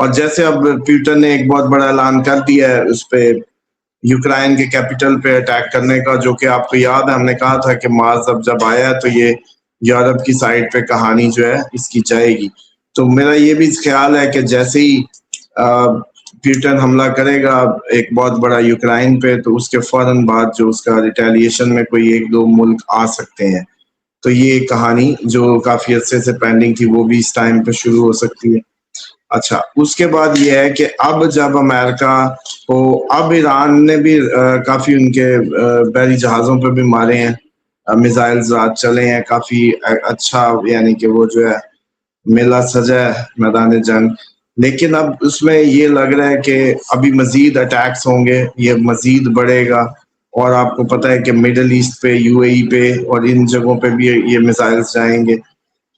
اور جیسے اب پیوٹن نے ایک بہت بڑا اعلان کر دیا ہے اس پہ یوکرائن کے کیپٹل پہ اٹیک کرنے کا، جو کہ آپ کو یاد ہے ہم نے کہا تھا کہ مارس اب جب آیا تو یہ یورپ کی سائڈ پہ کہانی جو ہے اس کی جائے گی. تو میرا یہ بھی خیال ہے کہ جیسے ہی پیوٹن حملہ کرے گا ایک بہت بڑا یوکرائن پہ، تو اس کے فوراً بعد جو اس کا ریٹیلیشن میں کوئی ایک دو ملک آ سکتے ہیں. تو یہ کہانی جو کافی عرصے سے پینڈنگ تھی وہ بھی اس ٹائم پہ شروع ہو سکتی ہے. اچھا، اس کے بعد یہ ہے کہ اب جب امریکہ کو، اب ایران نے بھی کافی ان کے بحری جہازوں پہ بھی مارے ہیں میزائلز، رات چلے ہیں کافی اچھا، یعنی کہ وہ جو ہے میلہ سجا ہے میدان جنگ. لیکن اب اس میں یہ لگ رہا ہے کہ ابھی مزید اٹیکس ہوں گے، یہ مزید بڑھے گا. اور آپ کو پتہ ہے کہ مڈل ایسٹ پہ، یو اے ای پہ اور ان جگہوں پہ بھی یہ میزائلز جائیں گے،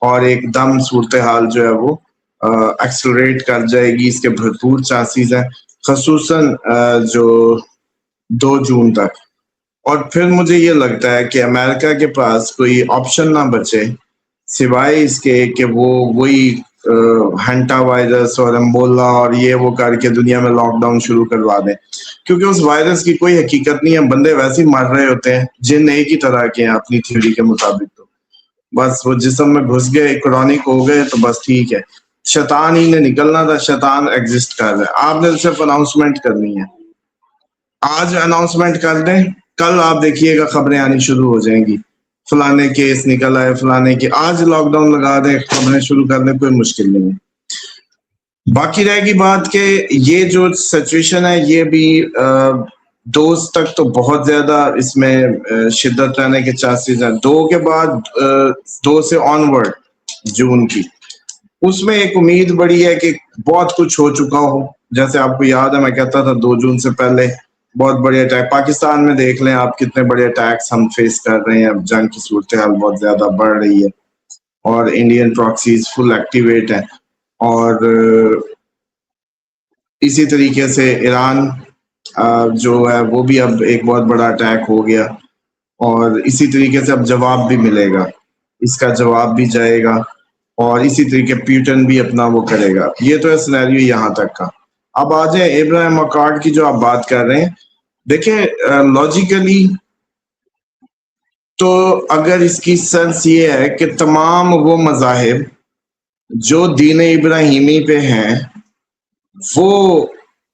اور ایک دم صورتحال جو ہے وہ ایکسلریٹ کر جائے گی. اس کے بھرپور چانسز ہیں، خصوصاً جو 2 جون تک. اور پھر مجھے یہ لگتا ہے کہ امریکہ کے پاس کوئی آپشن نہ بچے سوائے اس کے کہ وہ وہی ہنٹا وائرس اور امبولا اور یہ وہ کر کے دنیا میں لاک ڈاؤن شروع کروا دیں، کیونکہ اس وائرس کی کوئی حقیقت نہیں ہے. بندے ویسے ہی مر رہے ہوتے ہیں، جن ایک ہی طرح کے ہیں اپنی تھیوری کے مطابق. تو بس وہ جسم میں گھس گئے، کرونک ہو گئے تو بس ٹھیک ہے. شیطان ہی نے نکلنا تھا، شیطان ایگزسٹ کر رہا ہے. آپ نے صرف اناؤنسمنٹ کرنی ہے، آج اناؤنسمنٹ کر دیں، کل آپ دیکھیے گا خبریں آنی شروع ہو جائیں گی، فلانے کیس نکل آئے، فلانے کے. آج لاک ڈاؤن لگا دیں، خبریں شروع کر دیں، کوئی مشکل نہیں ہے. باقی رہے گی بات کہ یہ جو سچویشن ہے یہ بھی 2 تک تو بہت زیادہ اس میں شدت رہنے کے چانسز ہیں. 2 کے بعد 2 سے آنورڈ جون کی، اس میں ایک امید بڑی ہے کہ بہت کچھ ہو چکا ہو. جیسے آپ کو یاد ہے میں کہتا تھا 2 جون سے پہلے بہت بڑے اٹیک پاکستان میں دیکھ لیں آپ، کتنے بڑے اٹیکس ہم فیس کر رہے ہیں. اب جنگ کی صورتحال بہت زیادہ بڑھ رہی ہے اور انڈین پراکسیز فل ایکٹیویٹ ہیں. اور اسی طریقے سے ایران جو ہے وہ بھی اب ایک بہت بڑا اٹیک ہو گیا، اور اسی طریقے سے اب جواب بھی ملے گا، اس کا جواب بھی جائے گا، اور اسی طریقے پیوٹن بھی اپنا وہ کرے گا. یہ تو ہے سینیریو یہاں تک کا. اب آ جائیں ابراہیم اکارڈ کی جو آپ بات کر رہے ہیں. دیکھیں لاجیکلی تو اگر اس کی سینس یہ ہے کہ تمام وہ مذاہب جو دین ابراہیمی پہ ہیں وہ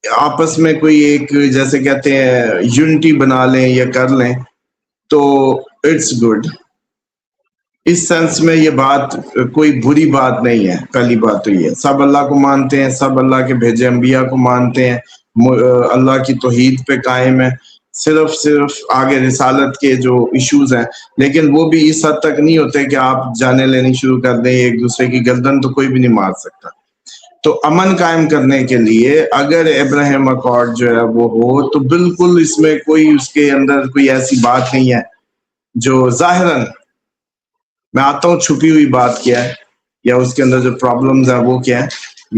آپس میں کوئی ایک جیسے کہتے ہیں یونٹی بنا لیں یا کر لیں تو اٹس گڈ. اس سینس میں یہ بات کوئی بری بات نہیں ہے. پہلی بات تو یہ سب اللہ کو مانتے ہیں، سب اللہ کے بھیجے انبیاء کو مانتے ہیں، اللہ کی توحید پہ قائم ہے. صرف آگے رسالت کے جو ایشوز ہیں، لیکن وہ بھی اس حد تک نہیں ہوتے کہ آپ جانے لینی شروع کر دیں ایک دوسرے کی گردن تو کوئی بھی نہیں مار سکتا. تو امن قائم کرنے کے لیے اگر ابراہیم اکارڈ جو ہے وہ ہو تو بالکل اس میں کوئی اس کے اندر کوئی ایسی بات نہیں ہے جو ظاہراً، میں آتا ہوں چھپی ہوئی بات کیا ہے یا اس کے اندر جو پرابلمز ہیں وہ کیا ہے،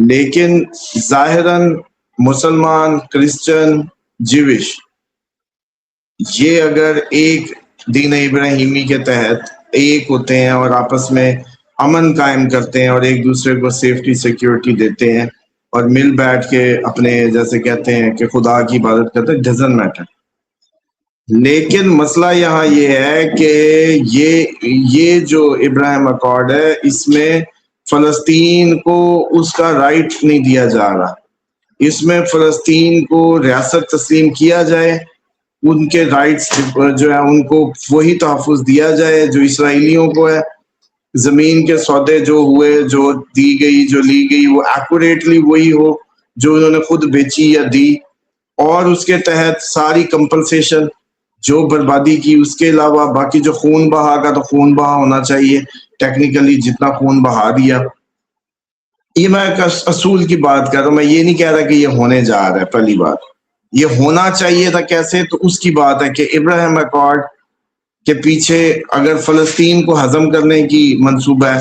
لیکن ظاہراً مسلمان، کرسچن، جیوش یہ اگر ایک دین ابراہیمی کے تحت ایک ہوتے ہیں اور آپس میں امن قائم کرتے ہیں اور ایک دوسرے کو سیفٹی سیکیورٹی دیتے ہیں اور مل بیٹھ کے اپنے جیسے کہتے ہیں کہ خدا کی عبادت کرتے ہیں، ڈزنٹ میٹر. لیکن مسئلہ یہاں یہ ہے کہ یہ جو ابراہیم اکارڈ ہے اس میں فلسطین کو اس کا رائٹ نہیں دیا جا رہا. اس میں فلسطین کو ریاست تسلیم کیا جائے، ان کے رائٹس جو ہے ان کو وہی تحفظ دیا جائے جو اسرائیلیوں کو ہے. زمین کے سودے جو ہوئے، جو دی گئی، جو لی گئی، وہ ایکوریٹلی وہی ہو جو انہوں نے خود بیچی یا دی، اور اس کے تحت ساری کمپنسیشن جو بربادی کی اس کے علاوہ باقی جو خون بہا کا تو خون بہا ہونا چاہیے، ٹیکنیکلی جتنا خون بہا دیا. یہ میں اصول کی بات کر رہا ہوں، میں یہ نہیں کہہ رہا کہ یہ ہونے جا رہا ہے. پہلی بات یہ ہونا چاہیے تھا کیسے، تو اس کی بات ہے کہ ابراہیم اکارڈ کے پیچھے اگر فلسطین کو ہضم کرنے کی منصوبہ ہے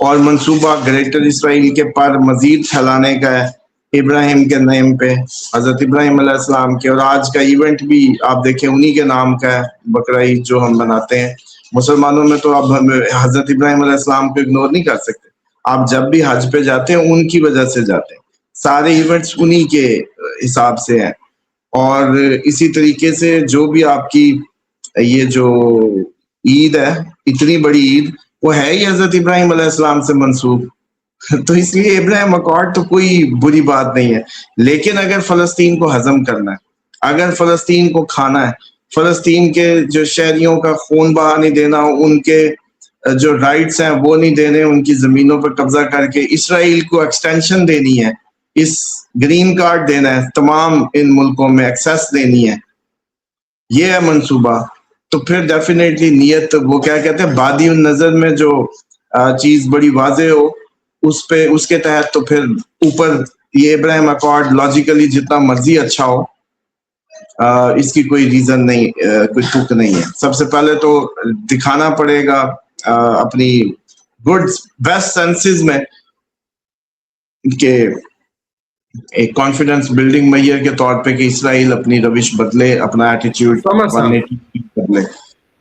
اور منصوبہ گریٹر اسرائیل کے پر مزید پھیلانے کا ہے ابراہیم کے نیم پہ، حضرت ابراہیم علیہ السلام کے. اور آج کا ایونٹ بھی آپ دیکھیں انہی کے نام کا ہے، بقرعید جو ہم مناتے ہیں مسلمانوں میں. تو اب ہم حضرت ابراہیم علیہ السلام کو اگنور نہیں کر سکتے. آپ جب بھی حج پہ جاتے ہیں ان کی وجہ سے جاتے ہیں. سارے ایونٹس انہی کے حساب سے ہیں. اور اسی طریقے سے جو بھی آپ کی یہ جو عید ہے, اتنی بڑی عید, وہ ہے ہی حضرت ابراہیم علیہ السلام سے منسوب. تو اس لیے ابراہیم اکارڈ تو کوئی بری بات نہیں ہے. لیکن اگر فلسطین کو ہضم کرنا ہے, اگر فلسطین کو کھانا ہے, فلسطین کے جو شہریوں کا خون بہا نہیں دینا, ان کے جو رائٹس ہیں وہ نہیں دینے, ان کی زمینوں پر قبضہ کر کے اسرائیل کو ایکسٹینشن دینی ہے, اس گرین کارڈ دینا ہے, تمام ان ملکوں میں ایکسیس دینی ہے, یہ ہے منصوبہ, تو پھر ڈیفینیٹلی نیت, وہ کیا کہتے ہیں, بادی النظر میں جو چیز بڑی واضح ہو اس کے تحت, تو پھر اوپر یہ ابراہیم اکارڈ لاجیکلی جتنا مرضی اچھا ہو, اس کی کوئی ریزن نہیں, کوئی تک نہیں ہے. سب سے پہلے تو دکھانا پڑے گا اپنی گڈ بیسٹ سینسز میں کہ ایک کانفیڈنس بلڈنگ میئر کے طور پہ کہ اسرائیل اپنی روش بدلے, اپنا ایٹیٹیوڈ بدلے,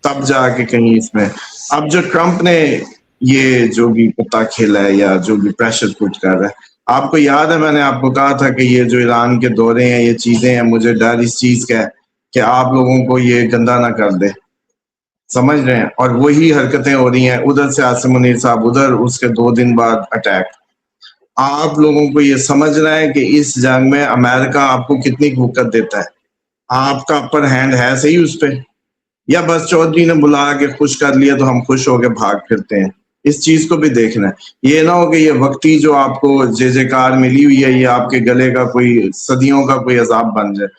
تب جا کے کہیں اس میں. اب جو ٹرمپ نے یہ جو بھی پتا کھیلا ہے یا جو بھی پریشر پٹ کر رہا ہے, آپ کو یاد ہے میں نے آپ کو کہا تھا کہ یہ جو ایران کے دورے ہیں, یہ چیزیں ہیں, مجھے ڈر اس چیز کا ہے کہ آپ لوگوں کو یہ گندا نہ کر دے, سمجھ رہے ہیں. اور وہی حرکتیں ہو رہی ہیں, ادھر سے عاصم منیر صاحب ادھر, اس کے 2 دن بعد اٹیک. آپ لوگوں کو یہ سمجھنا ہے کہ اس جنگ میں امریکہ آپ کو کتنی حکومت دیتا ہے, آپ کا اپر ہینڈ ہے صحیح اس پہ, یا بس چودھری نے بلا کے خوش کر لیا تو ہم خوش ہو کے بھاگ پھرتے ہیں. اس چیز کو بھی دیکھنا ہے. یہ نہ ہو کہ یہ وقتی جو آپ کو جے کار ملی ہوئی ہے, یہ آپ کے گلے کا کوئی صدیوں کا کوئی عذاب بن جائے,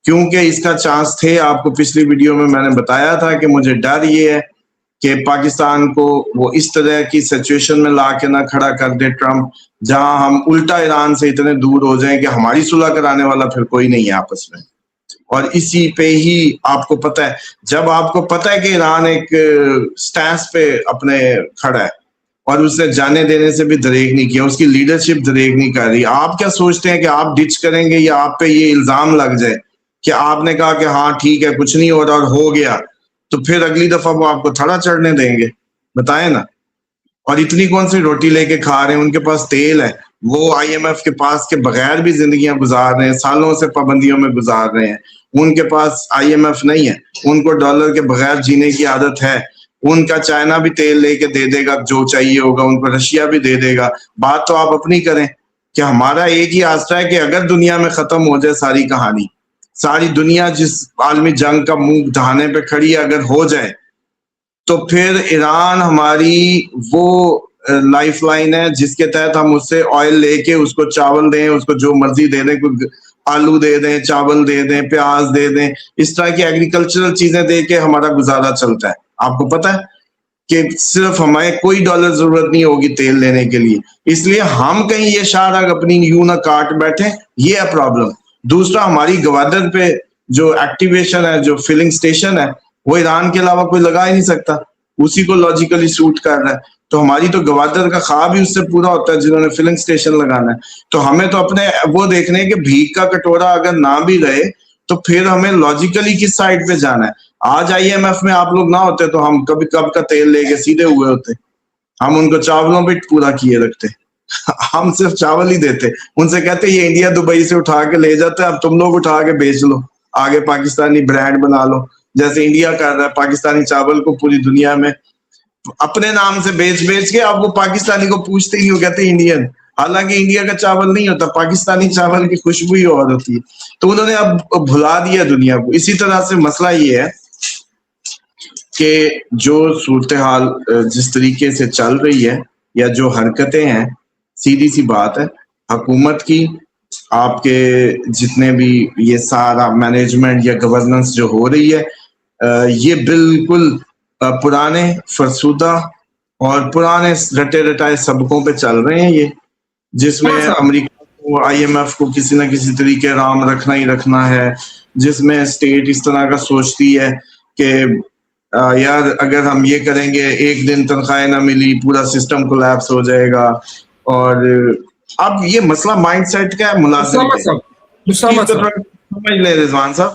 کیونکہ اس کا چانس تھے. آپ کو پچھلی ویڈیو میں نے بتایا تھا کہ مجھے ڈر یہ ہے کہ پاکستان کو وہ اس طرح کی سچویشن میں لا کے نہ کھڑا کر دے ٹرمپ, جہاں ہم الٹا ایران سے اتنے دور ہو جائیں کہ ہماری صلح کرانے والا پھر کوئی نہیں ہے آپس میں. اور اسی پہ ہی آپ کو پتہ ہے, جب آپ کو پتہ ہے کہ ایران ایک سٹینس پہ اپنے کھڑا ہے اور اس نے جانے دینے سے بھی دریغ نہیں کیا, اس کی لیڈرشپ دریغ نہیں کر رہی, آپ کیا سوچتے ہیں کہ آپ ڈچ کریں گے یا آپ پہ یہ الزام لگ جائے کہ آپ نے کہا کہ ہاں ٹھیک ہے کچھ نہیں ہو رہا اور ہو گیا, تو پھر اگلی دفعہ وہ آپ کو تھڑا چڑھنے دیں گے؟ بتائیں نا. اور اتنی کون سی روٹی لے کے کھا رہے ہیں, ان کے پاس تیل ہے, وہ آئی ایم ایف کے پاس کے بغیر بھی زندگیاں گزار رہے ہیں, سالوں سے پابندیوں میں گزار رہے ہیں. ان کے پاس آئی ایم ایف نہیں ہے, ان کو ڈالر کے بغیر جینے کی عادت ہے. ان کا چائنا بھی تیل لے کے دے دے گا جو چاہیے ہوگا, ان کو رشیا بھی دے دے گا. بات تو آپ اپنی کریں کہ ہمارا ایک ہی آسرا ہے کہ اگر دنیا میں ختم ہو جائے ساری کہانی, ساری دنیا جس عالمی جنگ کا منہ ڈھانے پہ کھڑی اگر ہو جائے, تو پھر ایران ہماری وہ لائف لائن ہے جس کے تحت ہم اس سے آئل لے کے اس کو چاول دیں, اس کو جو مرضی دے دیں, کوئی آلو دے دیں, چاول دے دیں, پیاز دے دیں, اس طرح کی ایگریکلچرل چیزیں دے کے ہمارا گزارا چلتا ہے. آپ کو پتہ ہے کہ صرف ہمیں کوئی ڈالر ضرورت نہیں ہوگی تیل لینے کے لیے, اس لیے ہم کہیں یہ شاہ اپنی یوں نہ کاٹ بیٹھے, یہ ہے پرابلم. دوسرا, ہماری گوادر پہ جو ایکٹیویشن ہے, جو فلنگ سٹیشن ہے, وہ ایران کے علاوہ کوئی لگا ہی نہیں سکتا, اسی کو لاجیکلی سوٹ کر رہا ہے. تو ہماری تو گوادر کا خواب ہی اس سے پورا ہوتا ہے جنہوں نے فلنگ سٹیشن لگانا ہے. تو ہمیں تو اپنے وہ دیکھنے کہ بھیک کا کٹورا اگر نہ بھی رہے تو پھر ہمیں لاجیکلی کس سائڈ پہ جانا ہے. آج آئی ایم ایف میں آپ لوگ نہ ہوتے تو ہم کبھی کب کا تیل لے کے سیدھے ہوئے ہوتے, ہم ان کو چاولوں پہ پورا کیے رکھتے, ہم صرف چاول ہی دیتے, ان سے کہتے یہ انڈیا دبئی سے اٹھا کے لے جاتے ہیں, اب تم لوگ اٹھا کے بیچ لو, آگے پاکستانی برانڈ بنا لو, جیسے انڈیا کر رہا ہے پاکستانی چاول کو پوری دنیا میں اپنے نام سے بیچ کے. اب وہ پاکستانی کو پوچھتے ہی وہ کہتے انڈین, حالانکہ انڈیا کا چاول نہیں ہوتا, پاکستانی چاول کی خوشبو ہی اور ہوتی ہے. تو انہوں نے اب بھلا دیا دنیا کو. اسی طرح سے مسئلہ یہ ہے کہ جو صورتحال جس طریقے سے چل رہی ہے یا جو حرکتیں ہیں, سیدھی سی بات ہے حکومت کی, آپ کے جتنے بھی یہ سارا مینجمنٹ یا گورننس جو ہو رہی ہے, یہ بالکل پرانے فرسودہ اور پرانے رٹے رٹائے سبقوں پہ چل رہے ہیں یہ, جس میں امریکہ کو آئی ایم ایف کو کسی نہ کسی طریقے رام رکھنا ہی رکھنا ہے, جس میں اسٹیٹ اس طرح کا سوچتی ہے کہ یار اگر ہم یہ کریں گے ایک دن تنخواہیں نہ ملی پورا سسٹم کولیپس ہو جائے گا. اور اب یہ مسئلہ مائنڈ سیٹ کا ہے ملازم پہ, سمجھ لیں رضوان صاحب,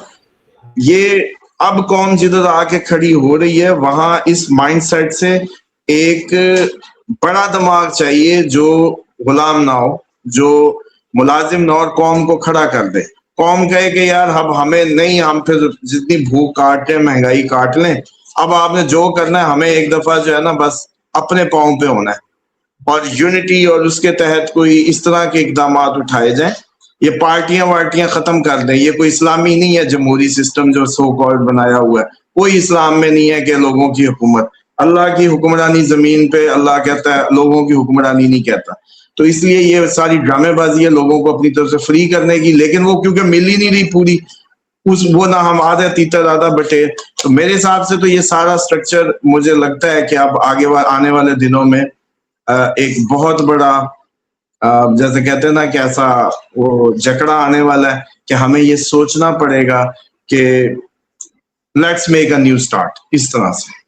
یہ اب قوم جدھر آ کے کھڑی ہو رہی ہے وہاں اس مائنڈ سیٹ سے ایک بڑا دماغ چاہیے جو غلام نہ ہو, جو ملازم نہ اور قوم کو کھڑا کر دے. قوم کہے کہ یار اب ہمیں نہیں, ہم پھر جتنی بھوک کاٹ لیں, مہنگائی کاٹ لیں, اب آپ نے جو کرنا ہے ہمیں ایک دفعہ جو ہے نا بس اپنے پاؤں پہ ہونا ہے, اور یونٹی اور اس کے تحت کوئی اس طرح کے اقدامات اٹھائے جائیں. یہ پارٹیاں وارٹیاں ختم کر دیں. یہ کوئی اسلامی نہیں ہے جمہوری سسٹم جو سو کالڈ بنایا ہوا ہے, کوئی اسلام میں نہیں ہے کہ لوگوں کی حکومت. اللہ کی حکمرانی زمین پہ, اللہ کہتا ہے لوگوں کی حکمرانی نہیں کہتا. تو اس لیے یہ ساری ڈرامے بازی ہے لوگوں کو اپنی طرف سے فری کرنے کی, لیکن وہ کیونکہ مل ہی نہیں رہی پوری, وہ نہ ہم آدھے تیتر آدھا بٹے. تو میرے حساب سے تو یہ سارا سٹرکچر مجھے لگتا ہے کہ اب آگے آنے والے دنوں میں ایک بہت بڑا جیسے کہتے ہیں نا کہ ایسا وہ جکڑا آنے والا ہے کہ ہمیں یہ سوچنا پڑے گا کہ let's make a new start, اس طرح سے.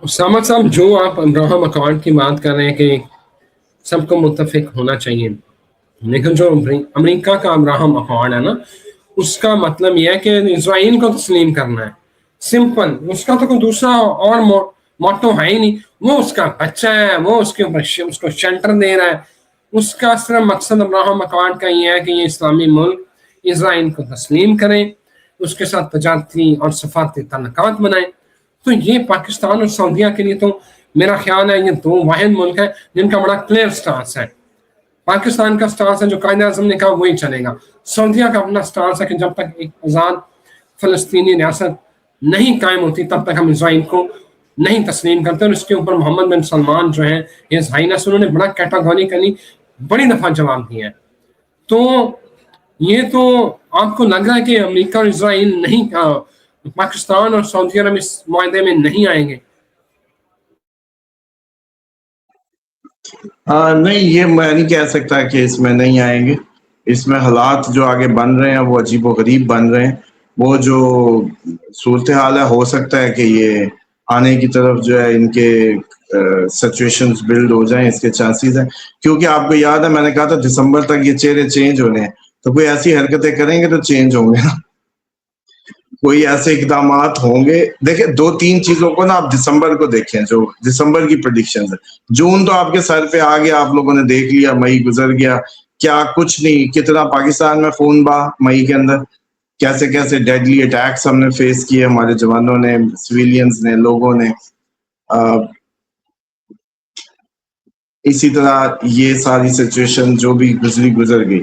اسامہ صاحب, جو آپ ابراہم اکارڈ کی بات کر رہے ہیں کہ سب کو متفق ہونا چاہیے, لیکن جو امریکہ کا ابراہم اکارڈ ہے نا, اس کا مطلب یہ ہے کہ اسرائیل کو تسلیم کرنا ہے, سمپل. اس کا تو کوئی دوسرا اور موٹو ہے ہی نہیں. وہ اس کا بچہ ہے, وہ اس کے اوپر اس کو شیلٹر دے رہا ہے. اس کا صرف مقصد ابراہم اکارڈ کا یہ ہے کہ یہ اسلامی ملک اسرائیل کو تسلیم کریں, اس کے ساتھ تجارتی اور سفارتی تعلقات بنائیں. تو یہ پاکستان اور سعودیہ کے لیے تو میرا خیال ہے یہ دو واحد ملک ہیں جن کا بڑا کلیئر سٹانس ہے. پاکستان کا سٹانس ہے جو قائد اعظم نے کہا وہی چلے گا. سعودیہ کا اپنا سٹانس ہے کہ جب تک ایک آزاد فلسطینی ریاست نہیں قائم ہوتی تب تک ہم اسرائیل کو نہیں تسلیم کرتے. اور اس کے اوپر محمد بن سلمان جو ہیں ہز ہائنس, انہوں نے بڑا کیٹاگوریکلی بڑی دفعہ جواب دیا ہے. تو یہ تو آپ کو لگ رہا ہے کہ امریکہ اور اسرائیل نہیں, پاکستان اور سعودی عرب اس معاہدے میں نہیں آئیں گے؟ نہیں, یہ میں نہیں کہہ سکتا کہ اس میں نہیں آئیں گے. اس میں حالات جو آگے بن رہے ہیں وہ عجیب و غریب بن رہے ہیں. وہ جو صورتحال ہے ہو سکتا ہے کہ یہ آنے کی طرف جو ہے ان کے سچویشنز بلڈ ہو جائیں, اس کے چانسز ہیں. کیونکہ آپ کو یاد ہے میں نے کہا تھا دسمبر تک یہ چہرے چینج ہونے ہیں, تو کوئی ایسی حرکتیں کریں گے تو چینج ہوں گے نا, کوئی ایسے اقدامات ہوں گے. دیکھیں 2-3 چیزوں کو نا آپ دسمبر کو دیکھیں, جو دسمبر کی پریڈکشنز ہے. جون تو آپ کے سر پہ آ گیا, آپ لوگوں نے دیکھ لیا, مئی گزر گیا, کیا کچھ نہیں. کتنا پاکستان میں خون بہا مئی کے اندر, کیسے کیسے ڈیڈلی اٹیکس ہم نے فیس کیے, ہمارے جوانوں نے, سویلینز نے, لوگوں نے. اسی طرح یہ ساری سچویشن جو بھی گزر گئی.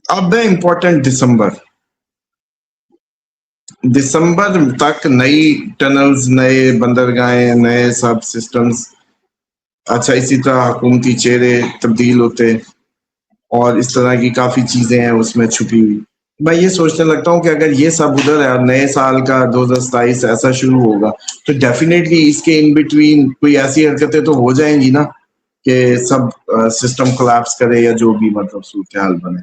اب ہے امپورٹنٹ دسمبر تک نئی ٹنلز, نئے بندرگاہیں, نئے سب سسٹمز. اچھا, اسی طرح حکومتی چہرے تبدیل ہوتے, اور اس طرح کی کافی چیزیں ہیں اس میں چھپی ہوئی. میں یہ سوچنے لگتا ہوں کہ اگر یہ سب ادھر ہے اور نئے سال کا 2027 ایسا شروع ہوگا تو ڈیفینیٹلی اس کے ان بٹوین کوئی ایسی حرکتیں تو ہو جائیں گی نا کہ سب سسٹم کولیپس کرے یا جو بھی مطلب صورتحال بنے.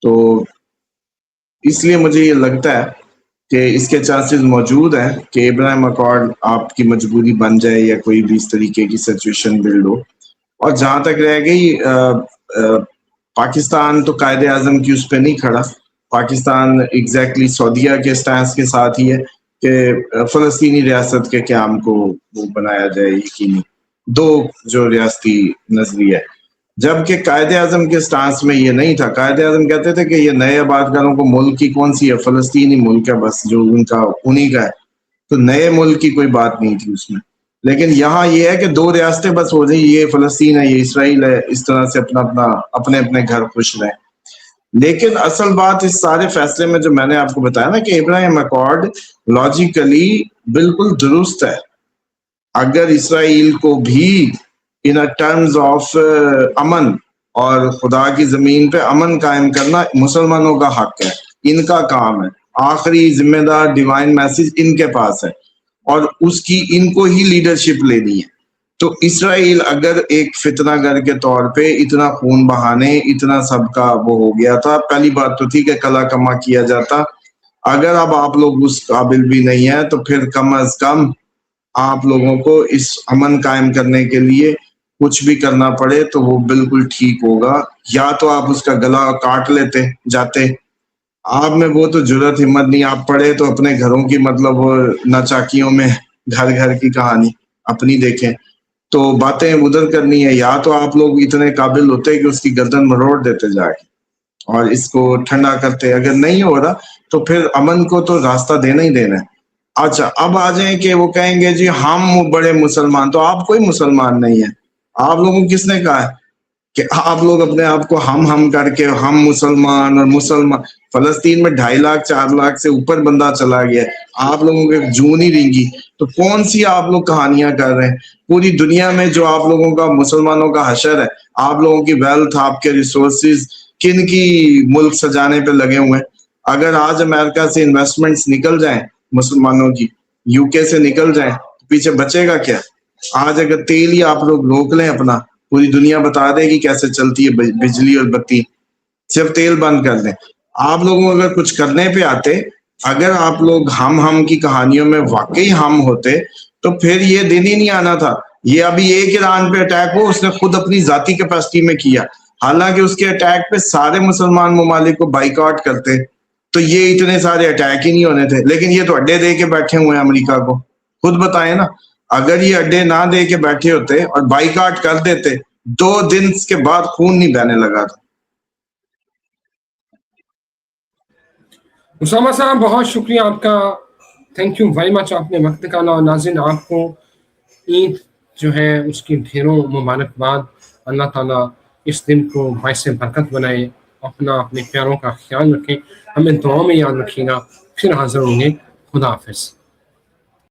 تو اس لیے مجھے یہ لگتا ہے کہ اس کے چانسز موجود ہیں کہ ابراہیم اکارڈ آپ کی مجبوری بن جائے یا کوئی بھی اس طریقے کی سچویشن بلڈ ہو. اور جہاں تک رہ گئی پاکستان, تو قائد اعظم کی اس پہ نہیں کھڑا. پاکستان ایگزیکٹلی سعودیہ کے سٹانس کے ساتھ ہی ہے کہ فلسطینی ریاست کے قیام کو وہ بنایا جائے یقینی, دو جو ریاستی نظریہ ہے. جبکہ قائد اعظم کے سٹانس میں یہ نہیں تھا. قائد اعظم کہتے تھے کہ یہ نئے آباد کاروں کو ملک کی کون سی ہے, فلسطینی ملک ہے بس جو ان کا انہی کا ہے. تو نئے ملک کی کوئی بات نہیں تھی اس میں. لیکن یہاں یہ ہے کہ 2 ریاستیں بس ہو جائیں, یہ فلسطین ہے, یہ اسرائیل ہے, اس طرح سے اپنے گھر خوش رہیں. لیکن اصل بات اس سارے فیصلے میں جو میں نے آپ کو بتایا نا کہ ابراہیم اکارڈ لاجیکلی بالکل درست ہے. اگر اسرائیل کو بھی ان ٹرمز آف امن, اور خدا کی زمین پہ امن قائم کرنا مسلمانوں کا حق ہے, ان کا کام ہے. آخری ذمہ دار ڈیوائن میسج ان کے پاس ہے, اور اس کی ان کو ہی لیڈرشپ لینی ہے. تو اسرائیل اگر ایک فتنہ گر کے طور پہ اتنا خون بہانے, اتنا سب کا وہ ہو گیا تھا, پہلی بات تو تھی کہ کلا کما کیا جاتا. اگر اب آپ لوگ اس قابل بھی نہیں ہیں تو پھر کم از کم آپ لوگوں کو اس امن قائم کرنے کے لیے کچھ بھی کرنا پڑے تو وہ بالکل ٹھیک ہوگا. یا تو آپ اس کا گلا کاٹ لیتے جاتے, آپ میں وہ تو جرت ہمت نہیں. آپ پڑھے تو اپنے گھروں کی مطلب ناچاکیوں میں گھر گھر کی کہانی اپنی دیکھیں. تو باتیں ادھر کرنی ہے، یا تو آپ لوگ اتنے قابل ہوتے کہ اس کی گردن مروڑ دیتے جا کے اور اس کو ٹھنڈا کرتے. اگر نہیں ہو رہا تو پھر امن کو تو راستہ دینا ہی دینا ہے. اچھا اب آ جائیں کہ وہ کہیں گے جی ہم بڑے مسلمان، تو آپ کوئی مسلمان نہیں ہے. آپ لوگوں کو کس نے کہا ہے کہ آپ لوگ اپنے آپ کو ہم کر کے ہم مسلمان اور مسلمان؟ فلسطین میں 2.5 لاکھ 4 لاکھ سے اوپر بندہ چلا گیا، آپ لوگوں کے جو نہیں رینگی. تو کون سی آپ لوگ کہانیاں کر رہے ہیں؟ پوری دنیا میں جو آپ لوگوں کا مسلمانوں کا حشر ہے، آپ لوگوں کی ویلتھ، آپ کے ریسورسز کن کی ملک سجانے پہ لگے ہوئے ہیں. اگر آج امریکہ سے انویسٹمنٹس نکل جائیں مسلمانوں کی، یو کے سے نکل جائیں، پیچھے بچے گا کیا؟ آج اگر تیل ہی آپ لوگ روک لیں اپنا، پوری دنیا بتا دے گی کیسے چلتی ہے بجلی اور بتی، صرف تیل بند کر دیں. آپ لوگوں اگر کچھ کرنے پہ آتے، اگر آپ لوگ ہم کی کہانیوں میں واقعی ہم ہوتے، تو پھر یہ دن ہی نہیں آنا تھا. یہ ابھی ایک ایران پہ اٹیک ہو، اس نے خود اپنی ذاتی کیپیسٹی میں کیا، حالانکہ اس کے اٹیک پہ سارے مسلمان ممالک کو بائیکاٹ کرتے تو یہ اتنے سارے اٹیک ہی نہیں ہونے تھے. لیکن یہ تو اڈے دے کے بیٹھے ہوئے ہیں امریکہ کو. خود بتائیں نا، اگر یہ اڈے نہ دے کے بیٹھے ہوتے اور بائیکاٹ کر دیتے، 2 دن کے بعد خون نہیں بہنے لگا تھا. اسامہ صاحب بہت شکریہ آپ کا، تھینک یو ویری مچ، آپ نے وقت نکالا. اور ناظرین آپ کو عید جو ہے اس کی ڈھیروں مبارکباد. اللہ تعالیٰ اس دن کو باعث برکت بنائے. اپنے پیاروں کا خیال رکھیں، ہمیں دعاؤں میں یاد رکھیے گا. پھر حاضر ہوں گے. خدا حافظ.